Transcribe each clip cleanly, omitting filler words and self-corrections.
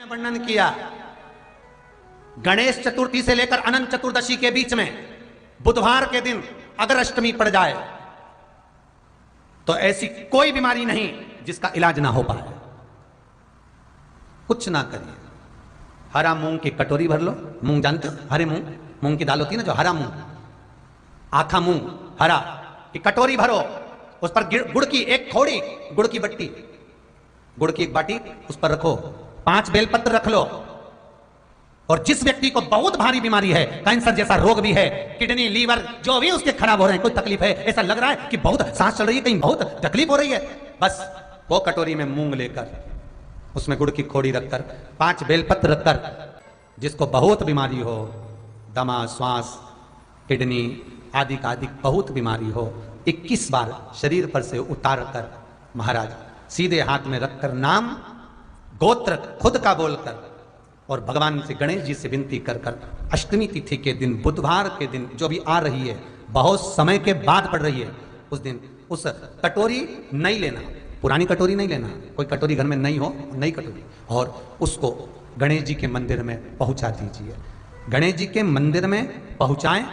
वर्णन किया। गणेश चतुर्थी से लेकर अनंत चतुर्दशी के बीच में बुधवार के दिन अगर अष्टमी पड़ जाए तो ऐसी कोई बीमारी नहीं जिसका इलाज ना हो पाए। कुछ ना करिए, हरा मूंग की कटोरी भर लो। मूंग जानते हो, हरे मूंग, मूंग की दाल होती है ना जो, हरा मूंग, आखा मूंग हरा की कटोरी भरो, उस पर गुड़ की एक थोड़ी, गुड़ की बट्टी, गुड़ की एक बाटी उस पर रखो, 5 बेलपत्र रख लो। और जिस व्यक्ति को बहुत भारी बीमारी है, कैंसर जैसा रोग भी है, किडनी लीवर जो भी उसके खराब हो रहे हैं, कोई तकलीफ है, ऐसा लग रहा है कि बहुत सांस चल रही है, कहीं बहुत तकलीफ हो रही है, बस वो कटोरी में मूंग लेकर उसमें गुड़ की खोड़ी रखकर 5 बेलपत्र रखकर, जिसको बहुत बीमारी हो, दमा, श्वास, किडनी आदि का आदि बहुत बीमारी हो, 21 बार शरीर पर से उतार कर महाराज सीधे हाथ में रखकर नाम गोत्र खुद का बोलकर और भगवान से गणेश जी से विनती कर कर अष्टमी तिथि के दिन, बुधवार के दिन जो भी आ रही है, बहुत समय के बाद पड़ रही है, उस दिन उस कटोरी नहीं लेना, पुरानी कटोरी नहीं लेना, कोई कटोरी घर में नहीं हो, नई कटोरी, और उसको गणेश जी के मंदिर में पहुंचा दीजिए। गणेश जी के मंदिर में पहुंचाएं,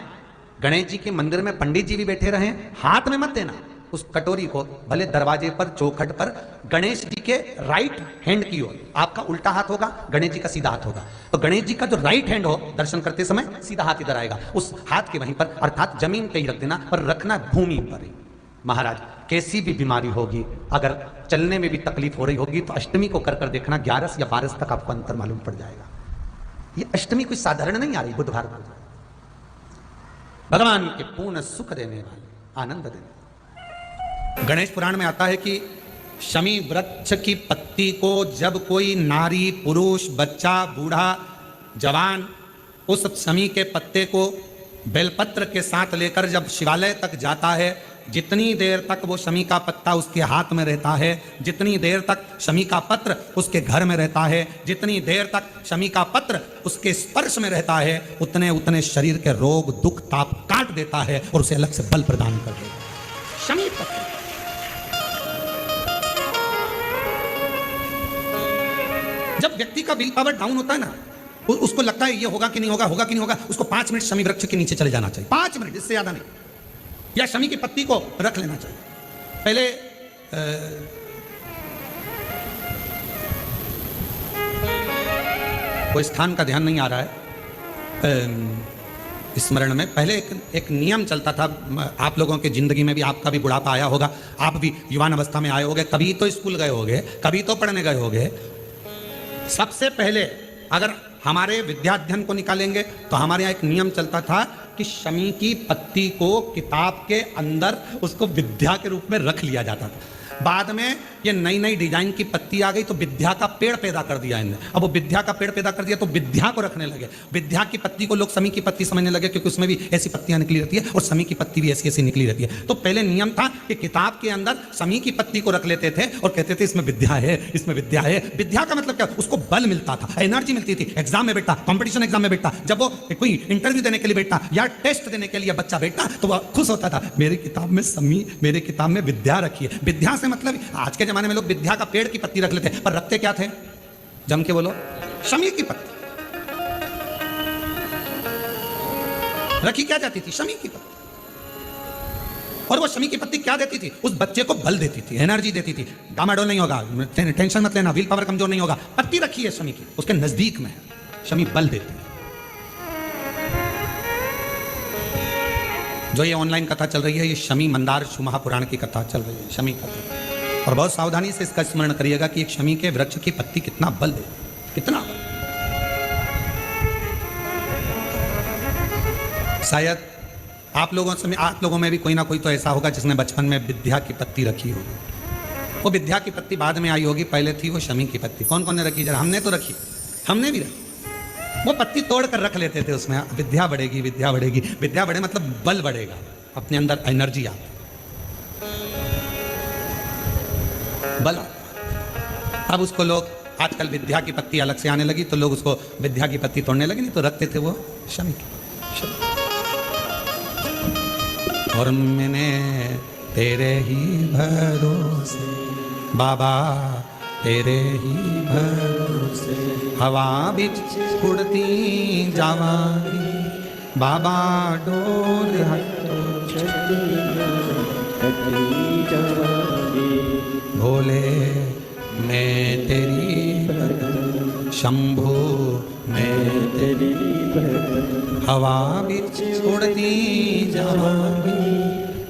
गणेश जी के मंदिर में पंडित जी भी बैठे रहें, हाथ में मत देना उस कटोरी को, भले दरवाजे पर चौखट पर गणेश जी के राइट हैंड की ओर, आपका उल्टा हाथ होगा, गणेश जी का सीधा हाथ होगा, तो गणेश जी का जो राइट हैंड हो दर्शन करते समय सीधा हाथ इधर आएगा, उस हाथ के वहीं पर, अर्थात जमीन पे ही रख देना, पर रखना भूमि पर ही। महाराज कैसी भी बीमारी होगी, अगर चलने में भी तकलीफ हो रही होगी तो अष्टमी को कर कर देखना, 11 या 12 तक आपको अंतर मालूम पड़ जाएगा। ये अष्टमी कोई साधारण नहीं आ रही, बुधवार को भगवान के पूर्ण सुख देने वाले, आनंद देने। गणेश पुराण में आता है कि शमी वृक्ष की पत्ती को जब कोई नारी, पुरुष, बच्चा, बूढ़ा, जवान उस शमी के पत्ते को बेलपत्र के साथ लेकर जब शिवालय तक जाता है, जितनी देर तक वो शमी का पत्ता उसके हाथ में रहता है, जितनी देर तक शमी का पत्र उसके घर में रहता है, जितनी देर तक शमी का पत्र उसके स्पर्श में रहता है, उतने उतने शरीर के रोग, दुख, ताप काट देता है और उसे अलग से बल प्रदान कर देता है। शमी पत्र जब व्यक्ति का विल पावर डाउन होता है ना, उसको लगता है ये होगा कि नहीं होगा, होगा कि नहीं होगा, उसको 5 मिनट शमी वृक्ष के नीचे चले जाना चाहिए, 5 मिनट, इससे ज्यादा नहीं, या शमी की पत्ती को रख लेना चाहिए। पहले कोई स्थान का ध्यान नहीं आ रहा है स्मरण में, पहले एक नियम चलता था, आप लोगों के जिंदगी में भी, आपका भी बुढ़ापा आया होगा, आप भी युवान अवस्था में आए होंगे, कभी तो स्कूल गए होंगे, कभी तो पढ़ने गए होंगे। सबसे पहले अगर हमारे विद्याध्ययन को निकालेंगे तो हमारे यहाँ एक नियम चलता था कि शमी की पत्ती को किताब के अंदर उसको विद्या के रूप में रख लिया जाता था। बाद में ये नई नई डिजाइन की पत्ती आ गई तो विद्या का पेड़ पैदा कर दिया इनने। अब वो विद्या का पेड़ पैदा कर दिया तो विद्या को रखने लगे। विद्या की पत्ती को लोग शमी की पत्ती समझने लगे क्योंकि उसमें भी ऐसी पत्तियां निकली रहती है और शमी की पत्ती भी ऐसी ऐसी निकली रहती है। तो पहले नियम था कि किताब के अंदर शमी की पत्ती को रख लेते थे और कहते थे इसमें विद्या है, इसमें विद्या है। विद्या का मतलब क्या? उसको बल मिलता था, एनर्जी मिलती थी। एग्जाम में बैठता, कॉम्पिटिशन एग्जाम में बैठता, जब वो कोई इंटरव्यू देने के लिए बैठता या टेस्ट देने के लिए बच्चा बैठता तो वह खुश होता था, मेरी किताब में शमी, मेरे किताब में विद्या रखी है। विद्या से मतलब आज के जमाने में लोग विद्या का पेड़ की पत्ती रख लेते, पर रखते क्या थे? जम के बोलो, शमी की पत्ती रखी क्या जाती थी? शमी की पत्ती। और वो शमी की पत्ती क्या देती थी? उस बच्चे को बल देती थी, एनर्जी देती थी। डामाडोल नहीं होगा, टेंशन मत लेना, विल पावर कमजोर नहीं होगा। पत्ती रखी है शमी की, उसके नजदीक में शमी बल देती है। जो ये ऑनलाइन कथा चल रही है, ये शमी मंदार महापुराण की कथा चल रही है, शमी कथा। और बहुत सावधानी से इसका स्मरण करिएगा कि एक शमी के वृक्ष की पत्ती कितना बल दे, कितना बल। शायद आप लोगों में भी कोई ना कोई तो ऐसा होगा जिसने बचपन में विद्या की पत्ती रखी होगी। वो विद्या की पत्ती बाद में आई होगी, पहले थी वो शमी की पत्ती। कौन कौन ने रखी? जरा हमने तो रखी, हमने भी रखी। वो पत्ती तोड़ कर रख लेते थे, उसमें विद्या बढ़ेगी, विद्या बढ़ेगी। विद्या बढ़े मतलब बल बढ़ेगा, अपने अंदर एनर्जी आती, बल। अब उसको लोग आजकल विद्या की पत्ती अलग से आने लगी तो लोग उसको विद्या की पत्ती तोड़ने लगे, नहीं तो रखते थे वो शमी की। और मैंने तेरे ही भरोसे बाबा तेरे ही भरोसे हवा बिच उड़ती जावांगी बाबा डोल हटो भोले मैं तेरी शंभो मैं तेरी हवा बिच उड़ती जावांगी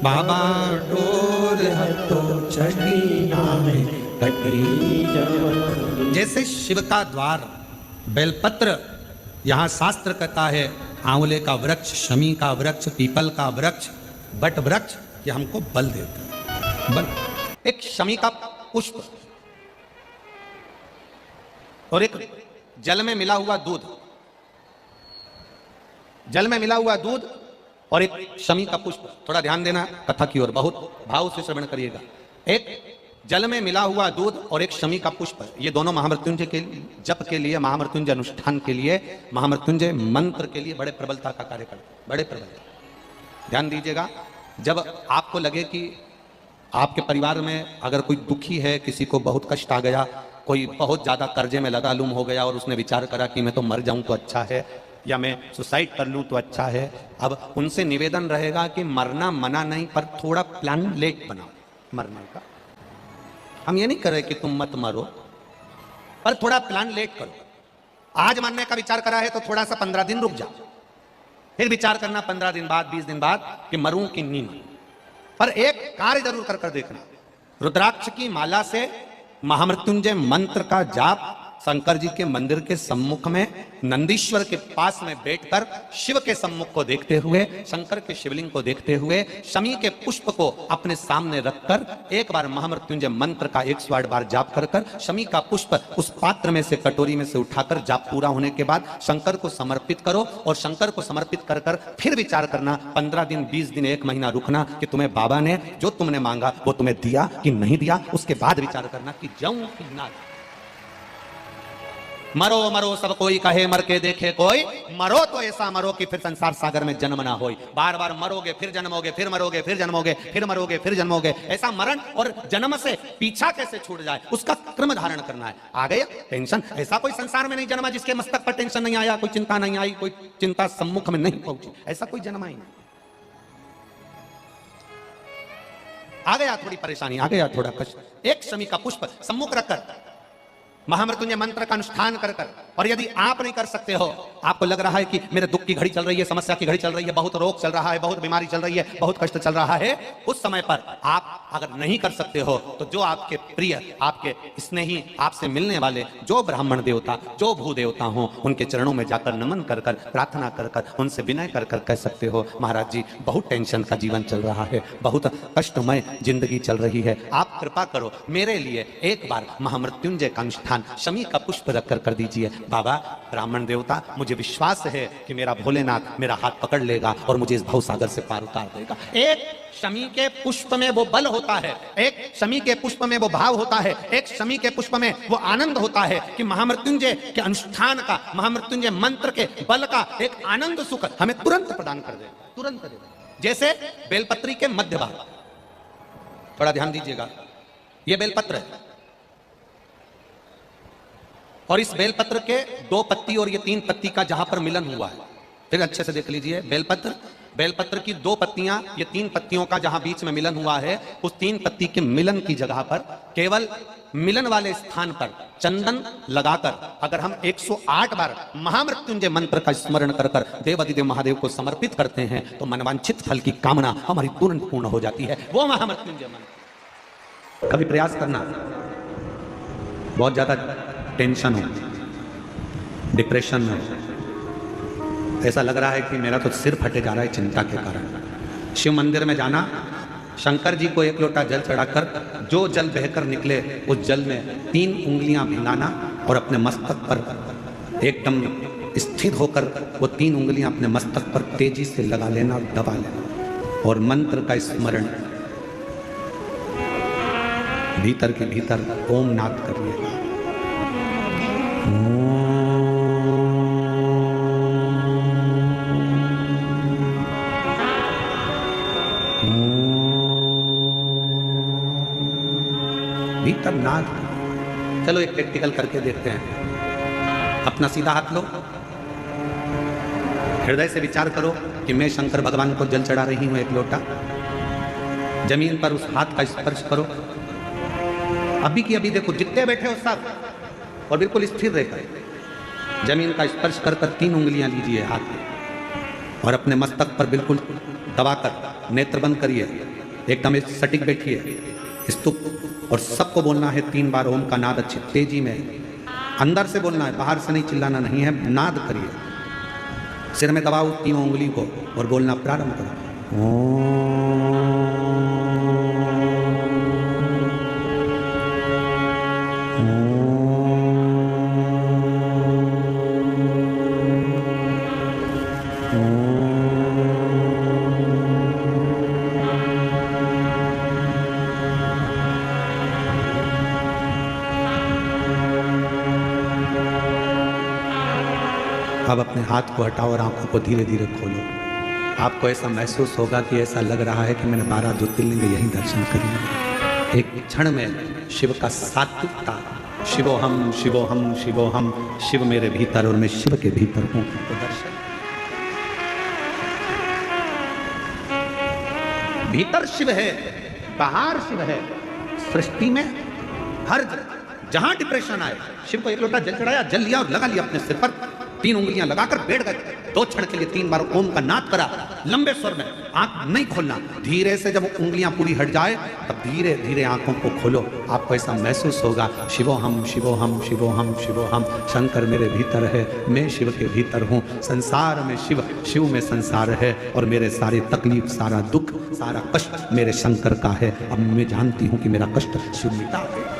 बाबा डोल हटो चढ़ी नामे जैसे शिव का द्वार बेलपत्र, यहाँ शास्त्र कहता है आंवले का वृक्ष, शमी का वृक्ष, पीपल का वृक्ष, बट वृक्ष ये हमको बल देता है। बल एक शमी का पुष्प और एक जल में मिला हुआ दूध, जल में मिला हुआ दूध और एक शमी का पुष्प। थोड़ा ध्यान देना कथा की ओर, बहुत भाव से श्रवण करिएगा। एक जल में मिला हुआ दूध और एक शमी का पुष्प, ये दोनों महामृत्युंजय के जप के लिए, महामृत्युंजय अनुष्ठान के लिए, महामृत्युंजय मंत्र के लिए बड़े प्रबलता का कार्य करते, बड़े प्रबलता। ध्यान दीजिएगा, जब आपको लगे कि आपके परिवार में अगर कोई दुखी है, किसी को बहुत कष्ट आ गया, कोई बहुत ज्यादा कर्जे में लदालूम हो गया और उसने विचार करा कि मैं तो मर जाऊं तो अच्छा है, या मैं सुसाइड कर लूं तो अच्छा है, अब उनसे निवेदन रहेगा कि मरना मना नहीं, पर थोड़ा प्लान लेट बनाओ मरने का। हम ये नहीं कर रहे कि तुम मत मरो, पर थोड़ा प्लान लेट करो। आज मरने का विचार करा है तो थोड़ा सा 15 दिन रुक जाओ, फिर विचार करना 15 दिन बाद, 20 दिन बाद कि मरूं कि नहीं मरूं। पर एक कार्य जरूर कर देखना, रुद्राक्ष की माला से महामृत्युंजय मंत्र का जाप शंकर जी के मंदिर के सम्मुख में, नंदीश्वर के पास में बैठकर शिव के सम्मुख को देखते हुए, शंकर के शिवलिंग को देखते हुए, शमी के पुष्प को अपने सामने रखकर एक बार महामृत्युंजय मंत्र का 108 बार जाप कर शमी का पुष्प उस पात्र में से, कटोरी में से उठाकर जाप पूरा होने के बाद शंकर को समर्पित करो। और शंकर को समर्पित कर फिर विचार करना, 15 दिन, 20 दिन, 1 महीना रुकना कि तुम्हें बाबा ने जो तुमने मांगा वो तुम्हें दिया कि नहीं दिया। उसके बाद विचार करना कि जाऊं कि ना। मरो मरो सब कोई कहे, मर के देखे कोई, मरो तो ऐसा मरो कि फिर संसार सागर में जन्म ना होई। बार बार मरोगे फिर जन्मोगे, फिर मरोगे फिर जन्मोगे, फिर मरोगे फिर जन्मोगे। ऐसा मरण और जन्म से पीछा कैसे छूट जाए, उसका क्रम धारण करना है। आ गया टेंशन, ऐसा कोई संसार में नहीं जन्मा जिसके मस्तक पर टेंशन नहीं आया, कोई चिंता नहीं आई, कोई चिंता सम्मुख में नहीं पहुंची, ऐसा कोई जन्मा ही नहीं। आ गया थोड़ी परेशानी, आ गया थोड़ा कष्ट, एक शमी का पुष्प सम्मुख रखकर महामृत्युंजय मंत्र का अनुष्ठान कर और यदि आप नहीं कर सकते हो, आपको लग रहा है कि मेरे दुख की घड़ी चल रही है, समस्या की घड़ी चल रही है, बहुत रोग चल रहा है, बहुत बीमारी चल रही है, बहुत कष्ट चल रहा है, उस समय पर आप अगर नहीं कर सकते हो तो जो आपके प्रिय, आपके स्नेही, आपसे मिलने वाले जो ब्राह्मण देवता, जो भू देवता हो, उनके चरणों में जाकर नमन कर प्रार्थना कर उनसे विनय कर कह सकते हो, महाराज जी बहुत टेंशन का जीवन चल रहा है, बहुत कष्टमय जिंदगी चल रही है, आप कृपा करो मेरे लिए एक बार महामृत्युंजय का अनुष्ठान शमी का पुष्प रखकर कर दीजिए। बाबा ब्राह्मण देवता, मुझे विश्वास है कि मेरा भोलेनाथ मेरा हाथ पकड़ लेगा और मुझे इस भवसागर से पार उतार देगा। एक शमी के पुष्प में वो बल होता है, एक शमी के पुष्प में वो भाव होता है, एक शमी के पुष्प में वो आनंद होता है कि महामृत्युंजय के अनुष्ठान का, महामृत्युंजय मंत्र के बल का एक आनंद सुख हमें तुरंत प्रदान कर दे, तुरंत दे। जैसे बेलपत्री के मध्य भाग, थोड़ा ध्यान दीजिएगा, ये बेलपत्र है और इस बेलपत्र के 2 पत्ती और ये 3 पत्ती का जहां पर मिलन हुआ है, फिर अच्छे से देख लीजिए, बेलपत्र की 2 पत्तियां, ये 3 पत्तियों का जहां बीच में मिलन हुआ है, उस 3 पत्ती के मिलन की जगह पर, केवल मिलन वाले स्थान पर चंदन लगाकर अगर हम 108 बार महामृत्युंजय मंत्र का स्मरण कर देवाधिदेव महादेव को समर्पित करते हैं तो मनवांछित फल की कामना हमारी तुरंत पूर्ण हो जाती है। वो महामृत्युंजय मंत्र कभी प्रयास करना, बहुत ज्यादा टेंशन हो, डिप्रेशन में हो, ऐसा लग रहा है कि मेरा तो सिर फटे जा रहा है चिंता के कारण, शिव मंदिर में जाना, शंकर जी को 1 लोटा जल चढ़ाकर जो जल बहकर निकले उस जल में 3 उंगलियां भिंगाना और अपने मस्तक पर एकदम स्थिर होकर वो 3 उंगलियां अपने मस्तक पर तेजी से लगा लेना और दबा लेना और मंत्र का स्मरण भीतर के भीतर ओम नाद करिएगा। भीतर नाद चलो एक प्रैक्टिकल करके देखते हैं। अपना सीधा हाथ लो, हृदय से विचार करो कि मैं शंकर भगवान को जल चढ़ा रही हूं एक लोटा। जमीन पर उस हाथ का स्पर्श करो, अभी की अभी देखो जितने बैठे हो सब, और बिल्कुल स्थिर रहकर जमीन का स्पर्श कर 3 उंगलियां लीजिए हाथ में और अपने मस्तक पर बिल्कुल दबाकर नेत्र बंद करिए, एकदम सटीक बैठिए स्तुप, और सबको बोलना है 3 बार ओम का नाद अच्छी तेजी में, अंदर से बोलना है, बाहर से नहीं, चिल्लाना नहीं है, नाद करिए। सिर में दबाओ 3 उंगली को और बोलना प्रारंभ करो। अब अपने हाथ को हटाओ और आंखों को धीरे धीरे खोलो। आपको ऐसा महसूस होगा कि ऐसा लग रहा है कि मैंने 12 ज्योतिर्लिंग यहीं दर्शन कर लिए। एक क्षण में शिव का सात्विकता, शिवोहम शिवोहम शिवोहम, शिव मेरे भीतर और मैं शिव के भीतर हूं, तो दर्शन भीतर शिव है, बाहर शिव है। सृष्टि में हर जहां डिप्रेशन आए, शिव को एक लोटा जल चढ़ाया, जल लिया और लगा लिया अपने सिर पर, 3 उंगलियां लगाकर बैठ गए। 2 क्षण के लिए 3 बार ओम का नाद करा, लंबे स्वर में, आंख नहीं खोलना, धीरे से जब उंगलियां पूरी हट जाए तब धीरे धीरे आंखों को खोलो। आपको ऐसा महसूस होगा शिवोहम शिवोहम शिवोहम शिवोहम, शंकर मेरे भीतर है, मैं शिव के भीतर हूँ, संसार में शिव, शिव में संसार है, और मेरे सारे तकलीफ, सारा दुख, सारा कष्ट मेरे शंकर का है। अब मैं जानती हूँ कि मेरा कष्ट शिव मिटा है।